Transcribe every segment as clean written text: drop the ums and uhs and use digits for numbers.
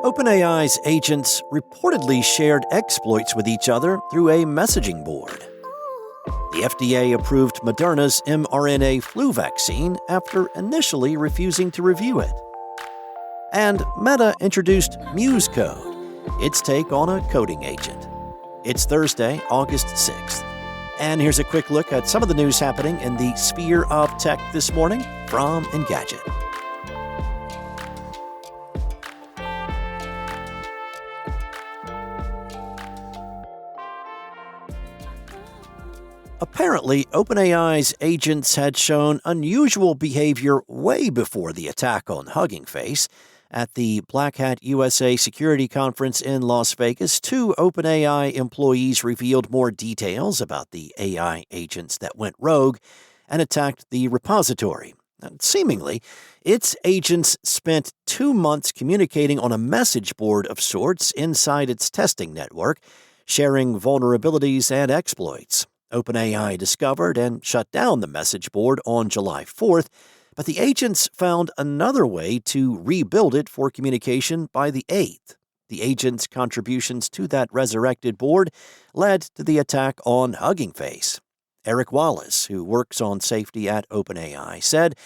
OpenAI's agents reportedly shared exploits with each other through a messaging board. The FDA approved Moderna's mRNA flu vaccine after initially refusing to review it. And Meta introduced Muse Code, its take on a coding agent. It's Thursday, August 6th. And here's a quick look at some of the news happening in the sphere of tech this morning from Engadget. Apparently, OpenAI's agents had shown unusual behavior way before the attack on Hugging Face. At the Black Hat USA Security Conference in Las Vegas, 2 OpenAI employees revealed more details about the AI agents that went rogue and attacked the repository. And seemingly, its agents spent 2 months communicating on a message board of sorts inside its testing network, sharing vulnerabilities and exploits. OpenAI discovered and shut down the message board on July 4th, but the agents found another way to rebuild it for communication by the 8th. The agents' contributions to that resurrected board led to the attack on Hugging Face. Eric Wallace, who works on safety at OpenAI, said,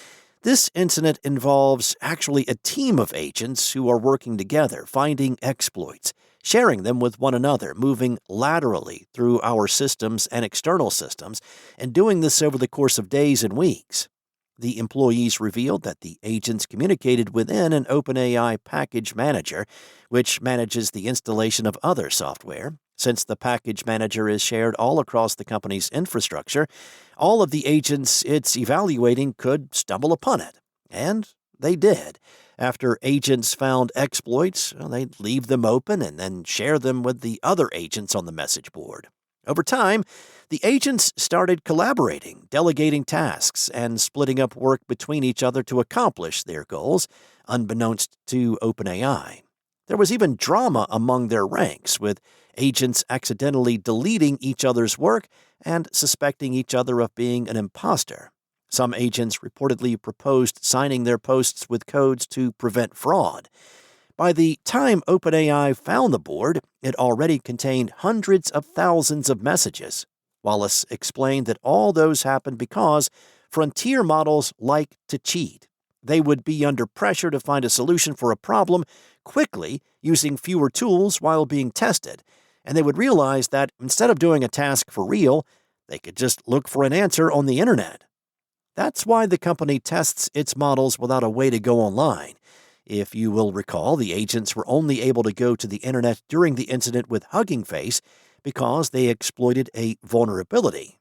"This incident involves actually a team of agents who are working together, finding exploits, sharing them with one another, moving laterally through our systems and external systems, and doing this over the course of days and weeks." The employees revealed that the agents communicated within an OpenAI package manager, which manages the installation of other software. Since the package manager is shared all across the company's infrastructure, all of the agents it's evaluating could stumble upon it. And they did. After agents found exploits, they'd leave them open and then share them with the other agents on the message board. Over time, the agents started collaborating, delegating tasks, and splitting up work between each other to accomplish their goals, unbeknownst to OpenAI. There was even drama among their ranks, with agents accidentally deleting each other's work and suspecting each other of being an imposter. Some agents reportedly proposed signing their posts with codes to prevent fraud. By the time OpenAI found the board, it already contained hundreds of thousands of messages. Wallace explained that all those happened because frontier models like to cheat. They would be under pressure to find a solution for a problem quickly using fewer tools while being tested, and they would realize that instead of doing a task for real, they could just look for an answer on the internet. That's why the company tests its models without a way to go online. If you will recall, the agents were only able to go to the internet during the incident with Hugging Face because they exploited a vulnerability.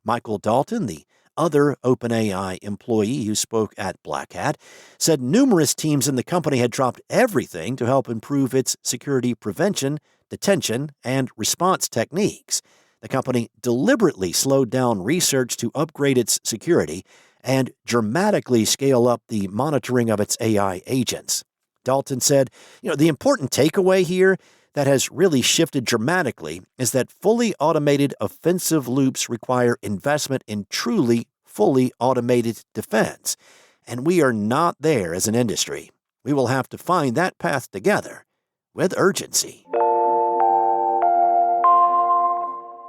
Michael Dalton, the other OpenAI employee who spoke at Black Hat, said numerous teams in the company had dropped everything to help improve its security prevention, detection, and response techniques. The company deliberately slowed down research to upgrade its security and dramatically scale up the monitoring of its AI agents. Dalton said, the important takeaway here that has really shifted dramatically is that fully automated offensive loops require investment in truly fully automated defense. And we are not there as an industry. We will have to find that path together with urgency.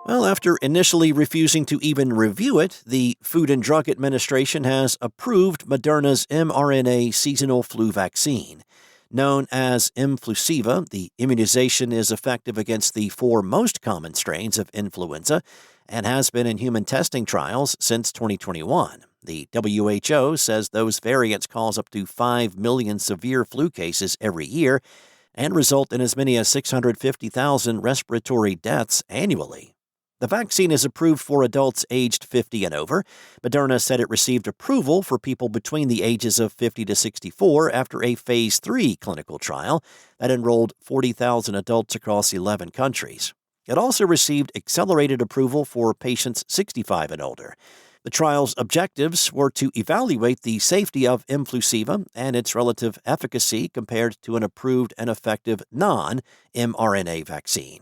Well, after initially refusing to even review it, the Food and Drug Administration has approved Moderna's mRNA seasonal flu vaccine. Known as mFlusiva, the immunization is effective against the 4 most common strains of influenza and has been in human testing trials since 2021. The WHO says those variants cause up to 5 million severe flu cases every year and result in as many as 650,000 respiratory deaths annually. The vaccine is approved for adults aged 50 and over. Moderna said it received approval for people between the ages of 50 to 64 after a Phase 3 clinical trial that enrolled 40,000 adults across 11 countries. It also received accelerated approval for patients 65 and older. The trial's objectives were to evaluate the safety of mFlusiva and its relative efficacy compared to an approved and effective non-mRNA vaccine.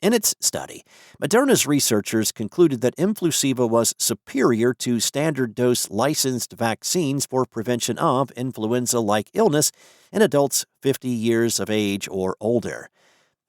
In its study, Moderna's researchers concluded that mFlusiva was superior to standard-dose licensed vaccines for prevention of influenza-like illness in adults 50 years of age or older.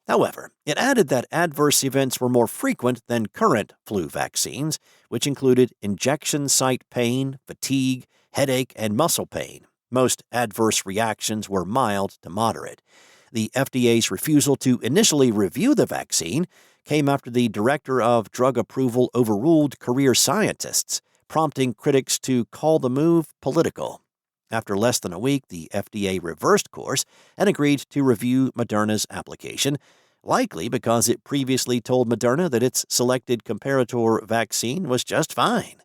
However, it added that adverse events were more frequent than current flu vaccines, which included injection site pain, fatigue, headache, and muscle pain. Most adverse reactions were mild to moderate. The FDA's refusal to initially review the vaccine came after the director of drug approval overruled career scientists, prompting critics to call the move political. After less than a week, the FDA reversed course and agreed to review Moderna's application, likely because it previously told Moderna that its selected comparator vaccine was just fine.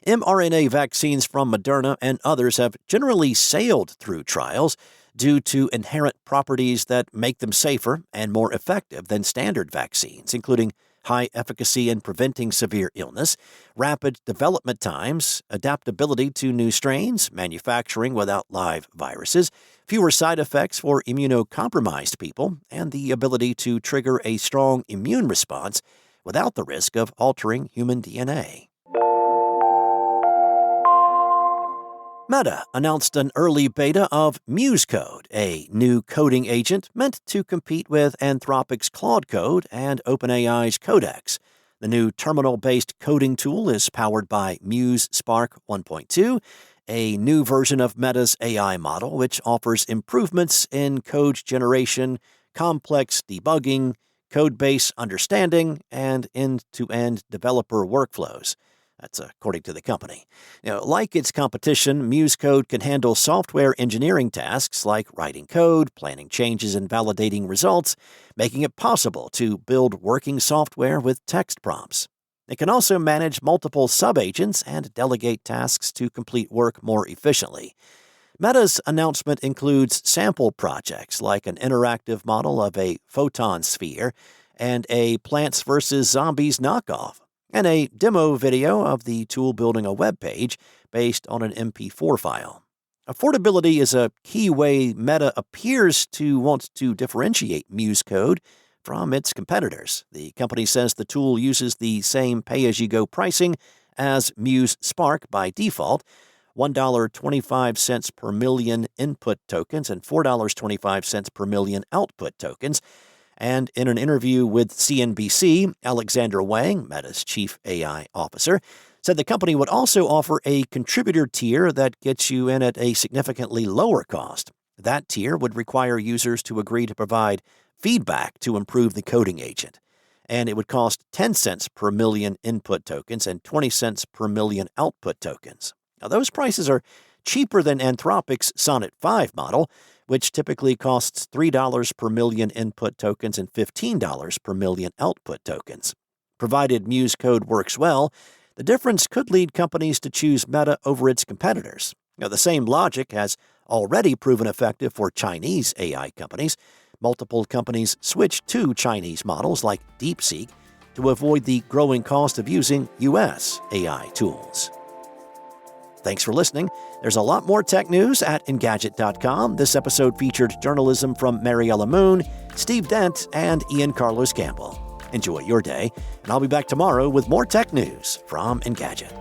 mRNA vaccines from Moderna and others have generally sailed through trials due to inherent properties that make them safer and more effective than standard vaccines, including high efficacy in preventing severe illness, rapid development times, adaptability to new strains, manufacturing without live viruses, fewer side effects for immunocompromised people, and the ability to trigger a strong immune response without the risk of altering human DNA. Meta announced an early beta of Muse Code, a new coding agent meant to compete with Anthropic's Claude Code and OpenAI's Codex. The new terminal-based coding tool is powered by Muse Spark 1.2, a new version of Meta's AI model which offers improvements in code generation, complex debugging, codebase understanding, and end-to-end developer workflows. That's according to the company. Like its competition, Muse Code can handle software engineering tasks like writing code, planning changes, and validating results, making it possible to build working software with text prompts. It can also manage multiple sub-agents and delegate tasks to complete work more efficiently. Meta's announcement includes sample projects like an interactive model of a photon sphere and a Plants vs. Zombies knockoff, and a demo video of the tool building a web page based on an MP4 file. Affordability is a key way Meta appears to want to differentiate Muse Code from its competitors. The company says the tool uses the same pay-as-you-go pricing as Muse Spark by default, $1.25 per million input tokens and $4.25 per million output tokens. And in an interview with CNBC, Alexandra Wang, Meta's chief AI officer, said the company would also offer a contributor tier that gets you in at a significantly lower cost. That tier would require users to agree to provide feedback to improve the coding agent, and it would cost 10 cents per million input tokens and 20 cents per million output tokens. Now, those prices are cheaper than Anthropic's Sonnet 5 model, which typically costs $3 per million input tokens and $15 per million output tokens. Provided Muse Code works well, the difference could lead companies to choose Meta over its competitors. The same logic has already proven effective for Chinese AI companies. Multiple companies switched to Chinese models like DeepSeek to avoid the growing cost of using U.S. AI tools. Thanks for listening. There's a lot more tech news at Engadget.com. This episode featured journalism from Mariella Moon, Steve Dent, and Ian Carlos Campbell. Enjoy your day, and I'll be back tomorrow with more tech news from Engadget.